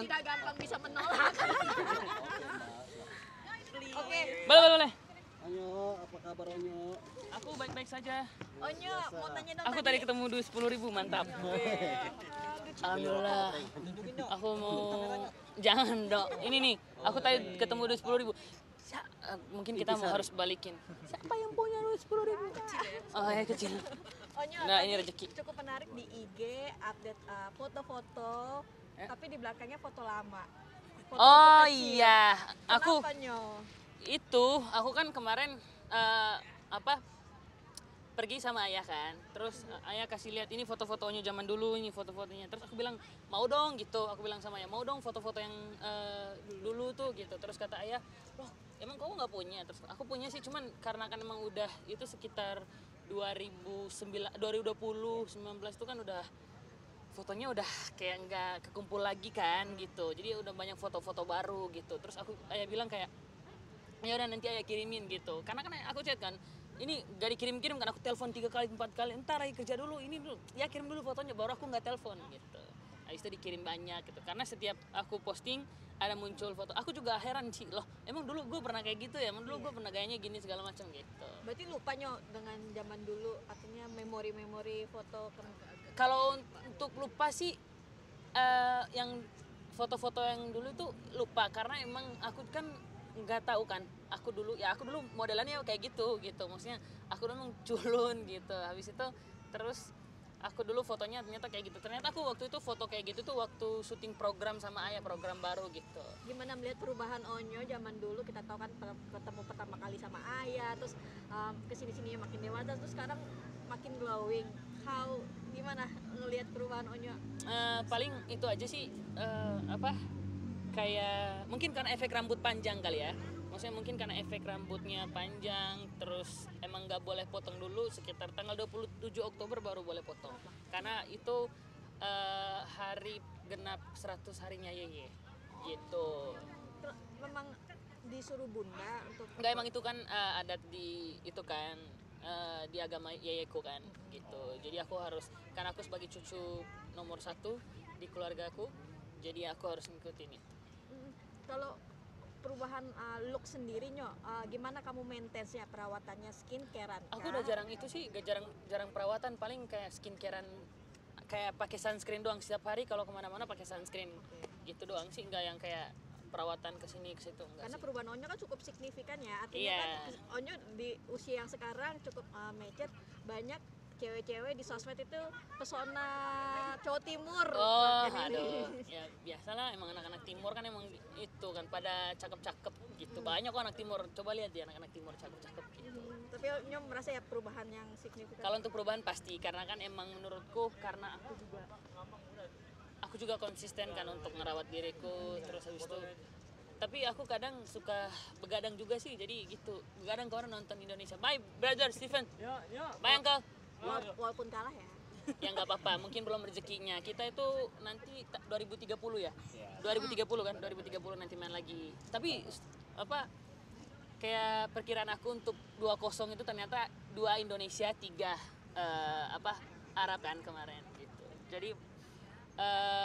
tidak gampang bisa menolak. Oke. Boleh. Onyo, apa kabar Onyo? Aku baik-baik saja. Onyo, mau tanya dong. Aku tadi ketemu duit 10.000, mantap. Alhamdulillah. Aku mau jangan dong. Ini nih, aku tadi ketemu duit 10.000. Mungkin kita mau harus balikin. Siapa yang punya duit 10.000? Oh ya kecil. Onyo, Nah, tadi ini rezeki. cukup menarik di IG update foto-foto, tapi di belakangnya foto lama. Foto Oh kecil. iya, aku Kenapa, Nyo? aku kan kemarin pergi sama ayah kan, terus ayah kasih lihat ini foto-fotonya zaman dulu, ini foto-fotonya, terus aku bilang mau dong gitu, aku bilang sama ayah mau dong foto-foto yang dulu tuh gitu, terus kata ayah loh emang kamu nggak punya, terus aku punya sih cuman karena kan emang udah itu sekitar 2019 tuh kan udah fotonya udah kayak nggak kekumpul lagi kan gitu, jadi udah banyak foto-foto baru gitu, terus ayah bilang kayak ya udah nanti ayah kirimin gitu, karena kan aku chat kan ini gak dikirim-kirim kan, aku telepon 3 kali 4 kali, entar ayah kerja dulu ini dulu ya kirim dulu fotonya baru aku nggak telepon gitu. Habis itu dikirim banyak gitu, karena setiap aku posting ada muncul foto, aku juga heran sih loh emang dulu gue pernah kayak gitu ya, emang dulu gue pernah gayanya gini segala macam gitu. Berarti lupa, Nyo, dengan zaman dulu, artinya memori-memori foto Kalau untuk lupa sih yang foto-foto yang dulu tuh lupa, karena emang aku kan nggak tahu kan, aku dulu modelannya kayak gitu maksudnya aku dulu culun gitu, habis itu terus aku dulu fotonya ternyata kayak gitu, ternyata aku waktu itu foto kayak gitu tuh waktu syuting program sama ayah, program baru gitu. Gimana melihat perubahan Onyo zaman dulu, kita tahu kan ketemu pertama kali sama ayah, terus kesini-sini makin dewasa, terus sekarang makin glowing. Gimana ngelihat perubahan Onyo? Paling itu aja sih kayak mungkin karena efek rambut panjang kali ya, maksudnya mungkin karena efek rambutnya panjang, terus emang nggak boleh potong dulu, sekitar tanggal 27 Oktober baru boleh potong, karena itu hari genap 100 harinya Yeye gitu. Memang disuruh bunda untuk Enggak, emang itu kan adat di itu kan di agama Yeyeku kan gitu, jadi aku harus, karena aku sebagai cucu nomor 1 di keluargaku, jadi aku harus ngikutin itu. Kalau perubahan look sendiri, Nyo, gimana kamu maintenance-nya, perawatannya, skincarean? Aku udah jarang itu sih, jarang perawatan, paling kayak skincarean, kayak pakai sunscreen doang setiap hari, kalau kemana-mana pakai sunscreen gitu doang sih, nggak yang kayak perawatan kesini ke situ enggak. Karena sih perubahan Onyo kan cukup signifikan ya, artinya Iya. kan Onyo di usia yang sekarang cukup mature, banyak cewek-cewek di sosmed itu pesona cowok timur. Oh Jadi aduh, ya biasalah, emang anak-anak timur kan emang itu kan pada cakep-cakep gitu, banyak kok anak timur, coba lihat dia anak-anak timur cakep-cakep gitu. Tapi Onyo merasa ya perubahan yang signifikan? Kalau untuk perubahan pasti, karena kan emang menurutku, karena aku juga konsisten kan untuk ngerawat diriku, terus habis itu tapi aku kadang suka begadang juga sih, jadi gitu begadang ke orang nonton Indonesia. Bye brother Steven, bye uncle. Walaupun kalah ya. Ya nggak apa-apa, mungkin belum rezekinya, kita itu nanti 2030 ya, 2030 kan, 2030 nanti main lagi. Tapi kayak perkiraan aku untuk 2-0 itu ternyata 2 Indonesia, 3 Arab kan kemarin gitu. Jadi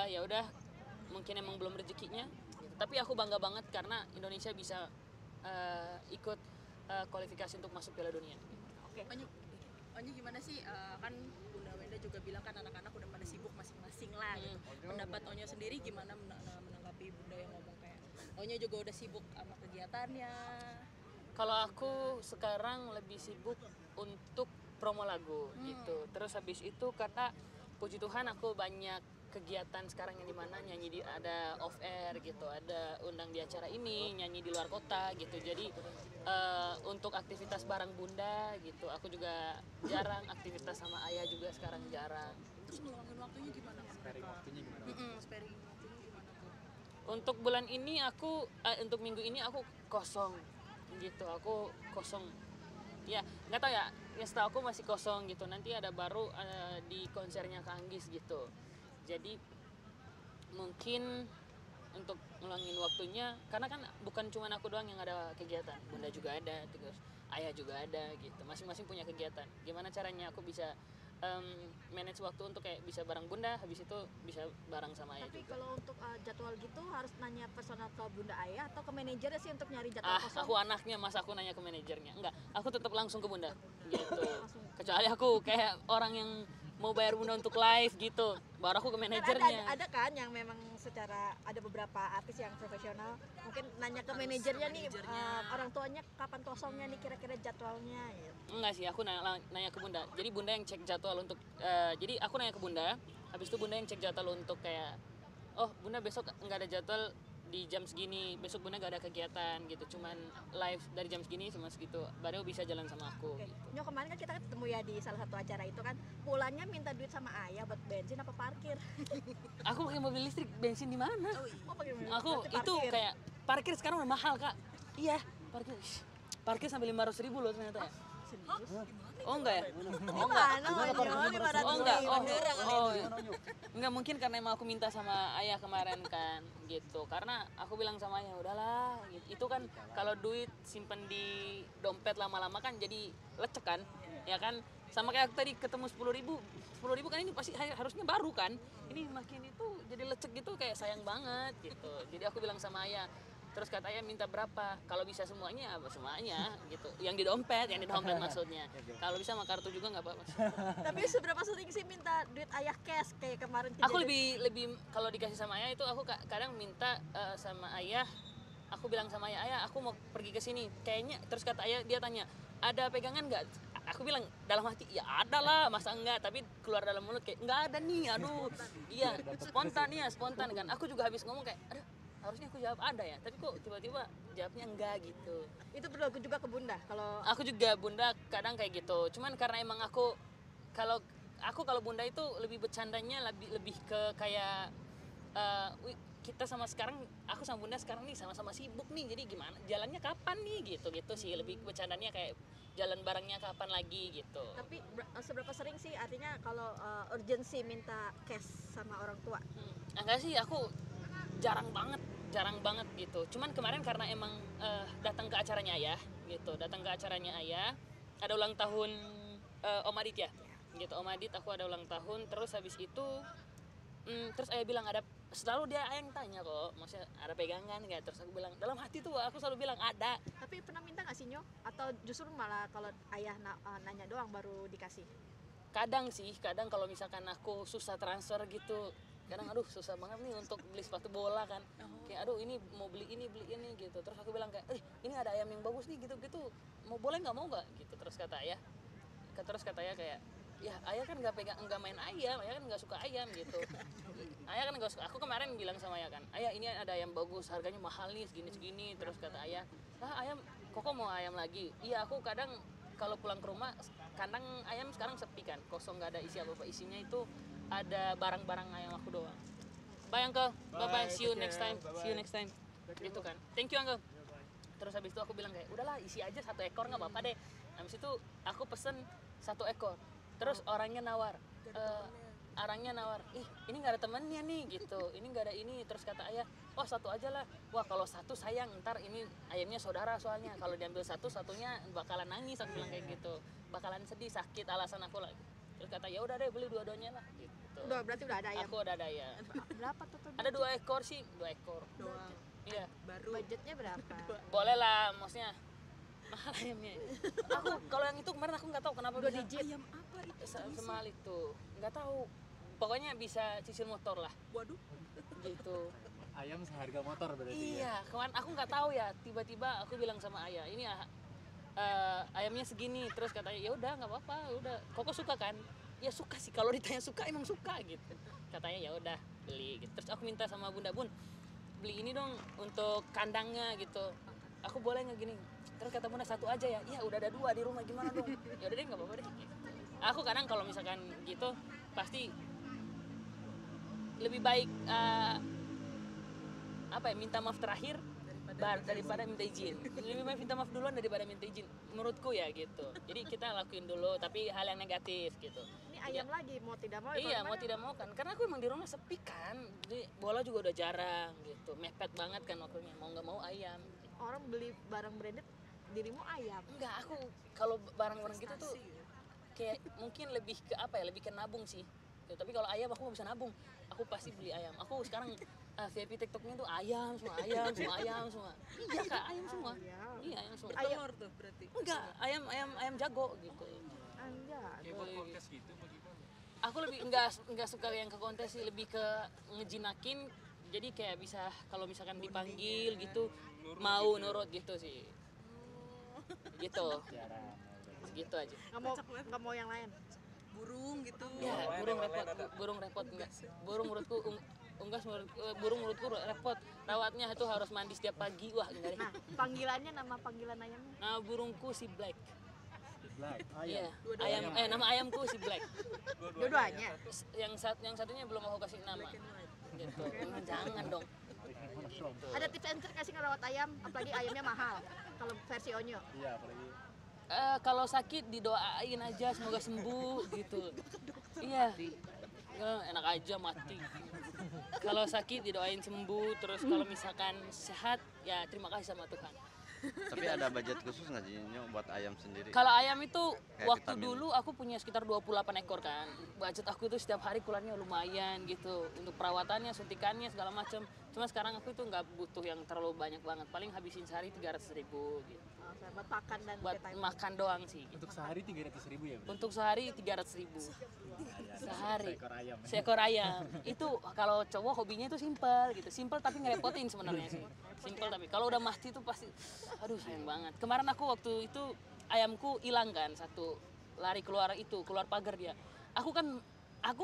ya udah, mungkin emang belum rezekinya gitu. Tapi aku bangga banget karena Indonesia bisa ikut kualifikasi untuk masuk Piala Dunia. Oke. Onyo gimana sih, kan Bunda Wenda juga bilang kan anak-anak udah pada sibuk masing-masing lah gitu. Pendapat Onyo sendiri gimana menanggapi Bunda yang ngomong kayak Onyo juga udah sibuk sama kegiatannya? Kalau aku sekarang lebih sibuk untuk promo lagu gitu. Terus habis itu karena puji Tuhan aku banyak kegiatan sekarang yang dimana nyanyi ada off air gitu, ada undang di acara ini, nyanyi di luar kota gitu. Jadi untuk aktivitas bareng Bunda gitu, aku juga jarang, aktivitas sama ayah juga sekarang jarang. Terus ngeluangin waktunya gimana? Sparing waktunya gimana? Sparing waktunya gimana tuh? Untuk bulan ini untuk minggu ini aku kosong gitu, aku kosong. Ya nggak tahu ya setahu aku masih kosong gitu. Nanti ada baru di konsernya Kang Anggis gitu. Jadi mungkin untuk ngulangin waktunya, karena kan bukan cuma aku doang yang ada kegiatan, Bunda juga ada, terus ayah juga ada gitu, masing-masing punya kegiatan. Gimana caranya aku bisa manage waktu untuk kayak bisa bareng bunda, habis itu bisa bareng sama ayah Tapi juga. kalau untuk jadwal gitu harus nanya personal ke bunda ayah atau ke manajernya sih untuk nyari jadwal kosong? Aku anaknya, masa aku nanya ke manajernya? Enggak, aku tetap langsung ke bunda gitu. Langsung. Kecuali aku kayak orang yang mau bayar bunda untuk live gitu, baru aku ke Kan manajernya. ada kan yang memang secara ada beberapa artis yang profesional mungkin nanya ke manajernya nih orang tuanya kapan kosongnya nih kira-kira jadwalnya gitu. Enggak sih, aku nanya ke bunda. Jadi bunda yang cek jadwal untuk jadi aku nanya ke bunda, habis itu bunda yang cek jadwal untuk kayak oh bunda besok nggak ada jadwal di jam segini, besok bunda nggak ada kegiatan gitu, cuman live dari jam segini cuma segitu, baru bisa jalan sama aku. Oke. Gitu. Nyo kemarin kan kita ketemu ya di salah satu acara itu kan pulangnya minta duit sama ayah buat bensin apa parkir? Aku pakai mobil listrik, bensin di mana? Oh pakai mobil. Aku Berarti itu parkir. kayak parkir sekarang udah mahal kak. Iya, parkir. Parkir sampai 500.000 loh ternyata ya. Oh enggak ya? Oh enggak. Gimana Onyo 500 Oh enggak. Oh, beneran kali oh, itu. iya. Enggak, mungkin karena emang aku minta sama ayah kemarin kan gitu. Karena aku bilang sama ayah udahlah gitu. Itu kan kalau duit simpen di dompet lama-lama kan jadi lecek kan. Ya kan? Sama kayak aku tadi ketemu 10.000 kan ini pasti harusnya baru kan. Ini makin itu jadi lecek gitu kayak sayang banget gitu. Jadi aku bilang sama ayah, terus kata ayah minta berapa, kalau bisa semuanya apa semuanya gitu, yang di dompet maksudnya, kalau bisa sama kartu juga nggak apa-apa. Tapi seberapa sering sih minta duit ayah cash kayak kemarin Aku kejadian? lebih kalau dikasih sama ayah itu aku kadang minta sama ayah, aku bilang sama ayah, ayah aku mau pergi ke sini kayaknya, terus kata ayah, dia tanya ada pegangan nggak, aku bilang dalam hati ya ada lah, masa enggak, tapi keluar dalam mulut kayak nggak ada nih, aduh iya spontan kan, aku juga habis ngomong kayak aduh harusnya aku jawab ada ya, tapi kok tiba-tiba jawabnya enggak gitu. Itu berlaku juga ke bunda kalau Aku juga bunda kadang kayak gitu, cuman karena emang aku kalau bunda itu lebih bercandanya lebih ke kayak "Wih, kita sama sekarang aku sama bunda sekarang nih sama-sama sibuk nih, jadi gimana jalannya kapan nih gitu sih, lebih bercandanya kayak jalan barengnya kapan lagi gitu. tapi seberapa sering sih artinya kalau urgensi minta cash sama orang tua? Enggak sih, aku jarang banget gitu. Cuman kemarin karena emang datang ke acaranya ayah gitu, ada ulang tahun Om Adit ya gitu, Om Adit aku ada ulang tahun, terus habis itu terus ayah bilang ada, selalu dia ayah yang tanya kok maksudnya ada pegangan nggak, terus aku bilang dalam hati tuh aku selalu bilang ada. Tapi pernah minta nggak sih Nyo? Atau justru malah kalau ayah nanya doang baru dikasih? Kadang kalau misalkan aku susah transfer gitu, kadang aduh susah banget nih untuk beli sepatu bola kan, kayak aduh ini mau beli ini gitu, terus aku bilang kayak ini ada ayam yang bagus nih gitu mau boleh nggak, mau nggak gitu, terus kata ayah kayak ya ayah kan nggak main ayam, ayah kan nggak suka ayam gitu. Ayah kan nggak suka, aku kemarin bilang sama ayah kan, ayah ini ada ayam bagus harganya mahal nih segini, terus kata ayah ayam kok mau ayam lagi. Iya, aku kadang kalau pulang ke rumah kandang ayam sekarang sepi kan, kosong, nggak ada isi apa-apa, isinya itu ada barang-barang ayam aku doang. Bye uncle, bye, see you next time, gitu kan, thank you uncle. Terus habis itu aku bilang kayak udahlah isi aja 1 ekor nggak apa-apa deh. Habis itu aku pesen 1 ekor, terus orangnya nawar, ini nggak ada temennya nih gitu, ini nggak ada ini, terus kata ayah, oh 1 aja lah, wah kalau 1 sayang, ntar ini ayamnya saudara soalnya, kalau diambil satunya bakalan nangis, aku bilang kayak gitu, bakalan sedih, sakit, alasan aku lah. Terus kata ya udah deh beli 2-duanya lah gitu. Berarti udah ada ayam. Aku udah ada ayam. Berapa total? Ada 2 ekor sih, 2 ekor. doang Iya. baru Budgetnya berapa? Boleh lah, maksudnya mahal ayamnya. Aku kalau yang itu kemarin aku nggak tahu kenapa 2 bisa digit. ayam apa itu semahal itu, nggak tahu. Pokoknya bisa cicil motor lah, waduh gitu. Ayam seharga motor berarti ya. Iya, kemarin aku nggak tahu ya. Tiba-tiba aku bilang sama ayah, ini ayamnya segini. Terus katanya ya udah nggak apa-apa, udah. Koko suka kan? Ya suka sih. Kalau ditanya suka emang suka gitu. Katanya ya udah beli. Gitu. Terus aku minta sama bunda, bun beli ini dong untuk kandangnya gitu. Aku boleh nggak gini? Terus kata bunda 1 aja ya. Iya udah ada 2 di rumah, gimana dong? Ya udah deh nggak apa-apa deh. Gitu. Aku kadang kalau misalkan gitu pasti lebih baik minta maaf terakhir daripada minta izin. Lebih baik minta maaf duluan daripada minta izin, menurutku ya gitu. Jadi kita lakuin dulu tapi hal yang negatif gitu. Ini ayam lagi mau tidak mau. Iya, mau tidak mau kan, karena aku emang di rumah sepi kan, jadi bola juga udah jarang gitu, mepet banget kan waktunya, mau nggak mau ayam. Orang beli barang branded dirimu ayam. Enggak, aku kalau barang-barang gitu tuh kayak mungkin lebih ke apa ya, lebih ke nabung sih. Ya, tapi kalau ayam aku nggak bisa nabung, aku pasti beli ayam. Aku sekarang VIP TikToknya tuh ayam semua, ayam semua. Iya kak, ayam semua. Iya ayam semua. Bertelur tuh berarti. Enggak, ayam jago gitu. Anjay. Kayak buat podcast gitu bagaimana? Aku lebih enggak suka yang ke kontes sih, lebih ke ngejinakin. Jadi kayak bisa kalau misalkan dipanggil gitu mau nurut gitu sih. Gitu. Jarang. Segitu aja. Nggak mau yang lain. Burung gitu. Ya, burung repot enggak. Burung menurutku unggas burung menurutku repot. Rawatnya itu harus mandi setiap pagi. Wah, enggak deh. Nah, panggilannya, nama panggilan ayamnya. Nah, burungku si Black. Black. Iya. Ayam nama ayamku si Black. Dua-duanya. Yang satunya belum aku kasih nama. Gitu. Jangan dong. Ada tips and trick kasih ngerawat ayam, apalagi ayamnya mahal. Kalau versi Onyo. Iya, apalagi Kalau sakit didoain aja semoga sembuh gitu. Iya. Enak aja mati. Kalau sakit didoain sembuh, terus kalau misalkan sehat ya terima kasih sama Tuhan. Tapi ada budget khusus nggak sih Nyo, buat ayam sendiri? Kalau ayam itu Kayak waktu vitamin. dulu aku punya sekitar 28 ekor kan. Budget aku itu setiap hari keluarnya lumayan gitu untuk perawatannya, suntikannya segala macam. Cuma sekarang aku itu nggak butuh yang terlalu banyak banget. Paling habisin sehari 300.000 gitu. Buat makan dan Buat time. makan doang sih. Gitu. untuk sehari 300.000 ya. Bro? Untuk sehari 300.000 sehari. Seekor ayam. Seekor ayam. Itu kalau cowok hobinya itu simpel gitu. Simpel tapi ngerepotin sebenarnya sih. Simpel tapi kalau udah mati itu pasti aduh sayang banget. Kemarin aku waktu itu ayamku hilang kan satu, lari keluar pagar dia. Aku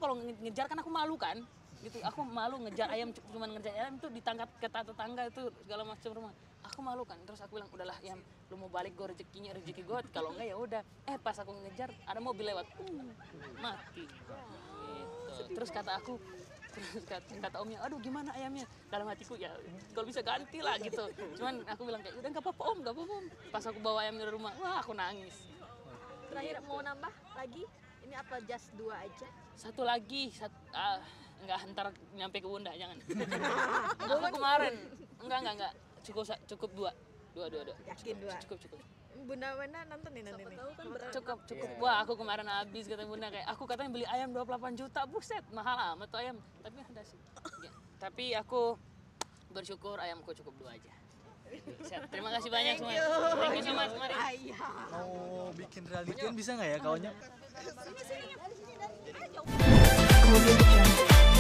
kalau ngejar kan aku malu kan. Gitu. Aku malu ngejar ayam, cuman ngejar ayam itu ditangkap ke tetangga itu segala macam rumah. Aku malu kan. Terus aku bilang udahlah ayam, lu mau balik gue rezeki gue, kalau enggak ya udah. Pas aku ngejar ada mobil lewat. Mati. Gitu. Terus kata kata omnya, aduh gimana ayamnya? Dalam hatiku ya kalau bisa ganti lah gitu. Cuman aku bilang kayak udah nggak apa-apa om. Pas aku bawa ayamnya dari rumah, wah aku nangis. Terakhir mau nambah lagi? Ini apa just 2 aja? Satu lagi, enggak ntar nyampe ke bunda jangan. Aku kemarin enggak cukup dua. Yakin 2. Cukup. Bunda Wena nonton nih nanti nih. Cukup. Wah, aku kemarin habis kata bunda kayak aku katanya beli ayam 28 juta. Buset, mahal amat tuh ayam. Tapi ada sih. Ya, tapi aku bersyukur ayamku cukup 2 aja. Siap. Terima kasih banyak semua. Thank you so much. Mari. Mau bikin reality bisa nggak ya kaunya? Audio Jungle.